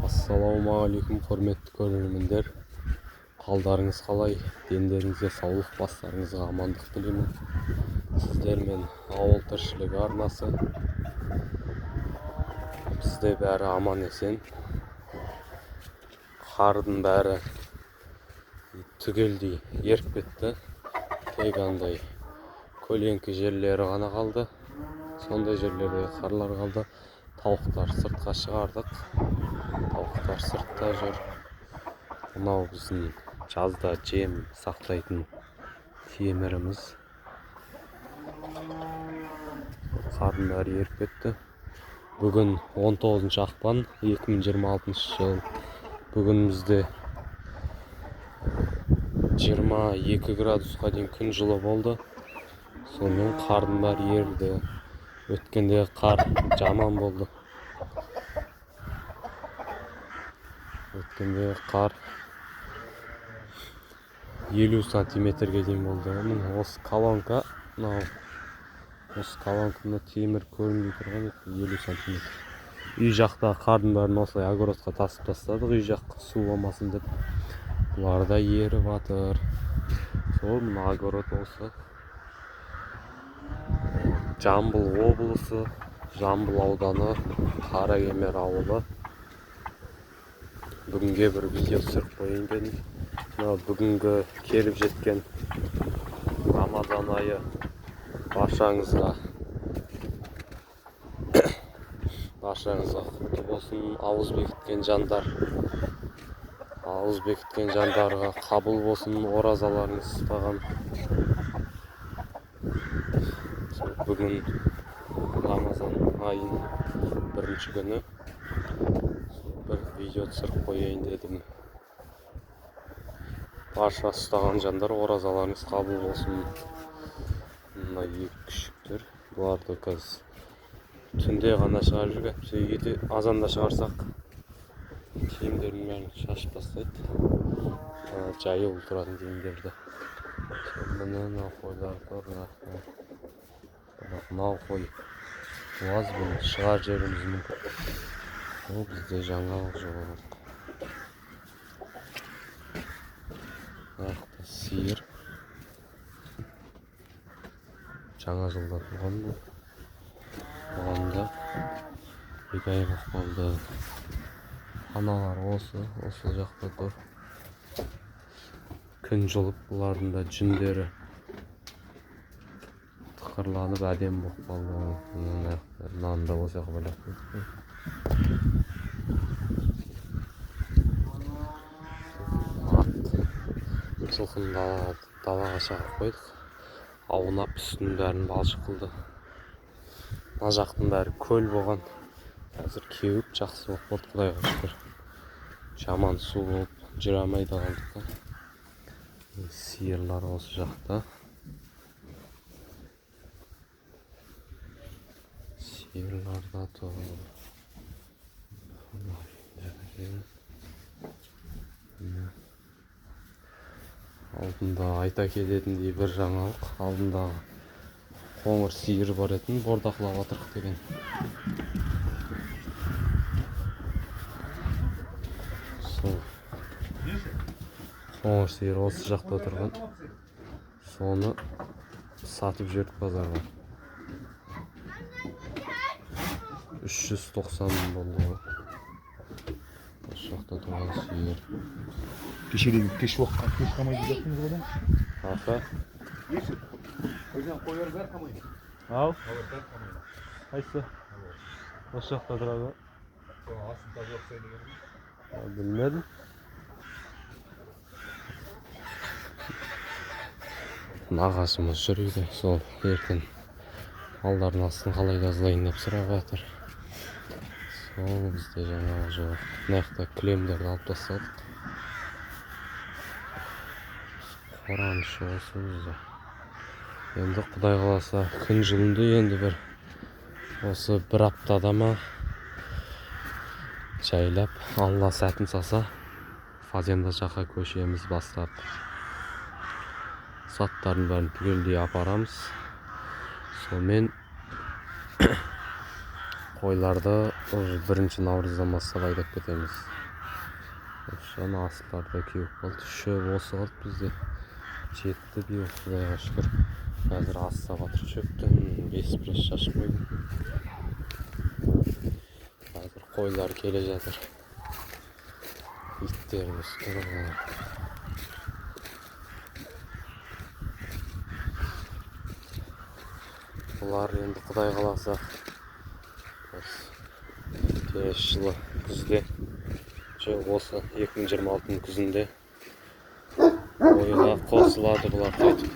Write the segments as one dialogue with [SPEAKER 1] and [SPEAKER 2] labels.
[SPEAKER 1] Ассалаумағалейкум, құрметті көрермендер. Қалдарыңыз қалай? Дендеріңізге саулық, бастарыңызға амандық тілеймін. Сіздермен ауыл тіршілігі арнасы. Бізде бәрі аман есен. Қардың бәрі түгелдей еріп кетті. Тек андай көлеңкі жерлері ғана қалды. Сондай жерлерде қарлар қалды. Тауықтар сыртқа шығардық. Тауықтар сыртта жүр. Мынау біздің жазда жем сақтайтын теміріміз. Қардың бәрі еріп кетті. Бүгін 19 ақпан 2026 жыл. Бүгін бізде 22 градусқа дейін күн жылы болды. Сонымен қардың бәрі ерді. Өткенде қар жаман болды. Өткенде қар 50 сантиметрге дейін болды. Осы колонка, осы колонканы темір көрінбей тұрған 50 сантиметр. Үй жақта қардың бәрін осылай огородқа тасып тастадық, үй жаққа су болмасын деп. Бұлар да еріп жатыр. Сол мына огород осы. Жамбыл облысы, Жамбыл ауданы, Қаракемер ауылы. Бүгінге бір видео түсіріп қойайын дедім. Бүгінгі келіп жеткен Рамазан айы баршаңызға құтты болсын. Ауыз бекіткен жандарға қабыл болсын, оразаларыңыз ұстаған. Бүгін Рамазан айының бірінші күні бір видео түсіріп қойайын дедім. Барша ұстаған жандар, оразаларыңыз қабыл болсын. Мына екі күшіктер. Бұларды қазір түнде ғана шығарып жүрген. Үйге азанда шығарсақ, киімдердің бәрін шашып тастайды. Жайылып тұратын киімдерді. Мына қойларды мынау қой буаз, бұны шығар жеріміз мүмкін. Ол бізде жаңалық жоқ. Нақты сиыр. Жаңа жылда туған бұл. Оған да 2 ай қалды. Аналар осы жақта тұр. Күн жылып, бұлардың да жүндері тықырланып әдем болып қалды. Нанды осы жаққа байлап қойдық. Жылқыны далаға шығарып қойдық. Аунап үстінің бәрін балшық қылды. Мына жақтың бәрі көл болған. Қазір кеуіп жақсы болып болды, Құдайға шүкір. Жаман су болып жүре алмайды қалдық. Сиырлар осы жақта. Сиырларда тұр. Алдында айта кететіндей бір жаңалық. Алдындағы қоңыр сиыр бар етін бордақылап атырық деген. Сол қоңыр сиыр осы жақта отырған. Соны сатып жібердік базарға. 390 болды. Осы жақта тұрған сиыр.
[SPEAKER 2] Кеш қамайды жақтыңыз одан?
[SPEAKER 1] Аха.
[SPEAKER 2] Қойар бәр қамайды.
[SPEAKER 1] Ау? Қайсы? Осы жақта тұрады.
[SPEAKER 2] Асын тазы оқсайды деген.
[SPEAKER 1] Білмедім. Нағашымыз жүр үйде. Сол ертең малдардың астын қалай тазалайын деп сұрап жатыр. Сол бізде жаңағы жоқ. Мына жақта кілемдерді алып тастадық. Қоранышы осы бізде. Енді Құдай қаласа күн жылынды, енді осы бір аптада ма жайлап, Алла сәтін салса, фазенда жаққа көшеміз бастап. Заттарын бәрін түгелдей апарамыз. Сонымен Qo'ylarda уже 1-Navruzdan boshlab haydab ketamiz. O'shani aslarida kuyib qoldi. Sho'b o'si qoldi bizda. Jetdi diyor, Xudoga shukr. Hozir assaga tushibdi. Bespriz shashib qo'ydim. Hozir qo'ylar kelajadir. İtlerimiz dururlar. Bular endi Xudoy qalasa kelish yili kuzda, o'sha 2026 kuzunda o'yga qo'shiladi bular qaytib.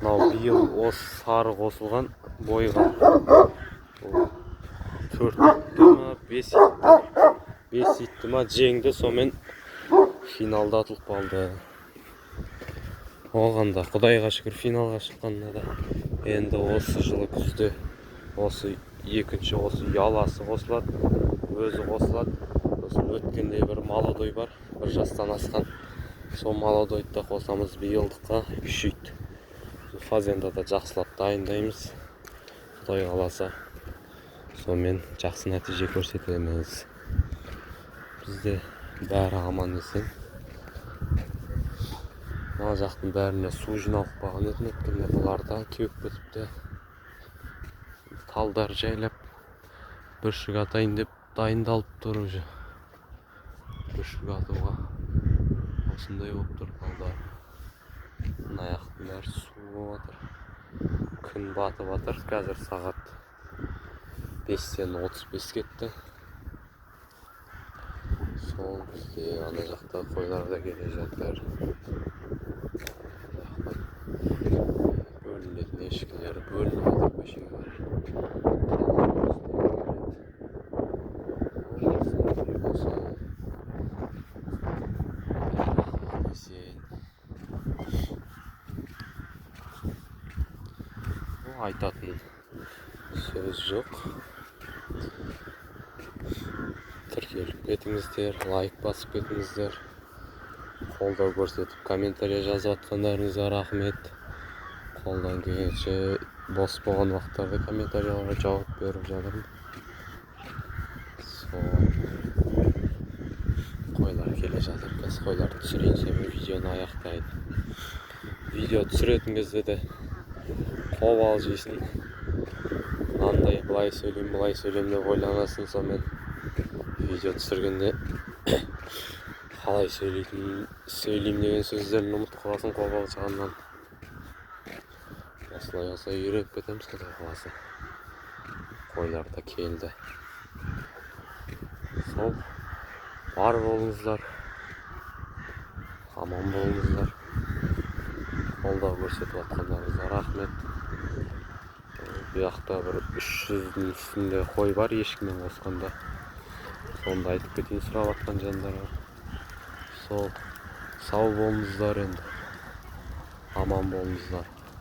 [SPEAKER 1] Mana bu yil o'z sari qo'shilgan bo'yga 5 ittima jengde so'men finalda atılıp kaldı. Oğanda Xudoyga shukr finalga chiqqanda da endi o'sha yili kuzda o'sha ikkinchi o'sha yalasi qo'shiladi, o'zi qo'shiladi. O'tganda bir maladoy bor, 1 yoshdan asgan. Son maladoyda qo'shamiz bir yildiqqa 3 it. Fazenda da yaxshilab dayındaymiz. Xudoy qalasa so'men yaxshi natija ko'rsatamiz. Bizde bari aman desin. Mana jaqtın bärine suv jinalıp bag'an etmekinde bularda keup ketipti. Taldar jaylap bürşük atayın dep dayındalып turur uje. Bürşük atıuga osундай болуп тур taldar. Mına jaqtın bäri suv bolupatır. Kun batıp atır. Hazır saat 5:35 ketdi. Sol bizde ana jakta qo'ylar da kelejatlar. Bölünетін ешкілері бөлініп жатыр көшеге бар. Айтатын сөз жоқ. Тіркеліп кетіңіздер, лайк басып кетіңіздер. Қолдау көрсетіп комментарий жазып жатқандарыңызға рахмет. Қолдан келгенше бос болған уақыттарда комментарийларға жауап беріп жатырмын. Qo'ylar kelе жатыр. Biz qo'ylarni tushirayын, so'ng videoni аяқтайын. Video tushirетін кезде de қобал жейсің. Мынандай былай сөйлеймін деп ойланасың, сонымен видео түсіргенде қалай сөйлеймін деген сөздерін ұмытып қаласың қобал жағынан. Осылай үйреніп кетеміз Xudoy қаласа. Qo'ylar da keldi. Sol бар болыңыздар. Аман болыңыздар. Қолдау көрсетіп жатқандарыңызға рахмет. Bu yoqda bir 300'дің üstünde qo'y бар ешкімен қосқанда. Сонда айтып кетейін сұрап жатқан жандарға. Сол сау болыңыздар енді. Аман болыңыздар.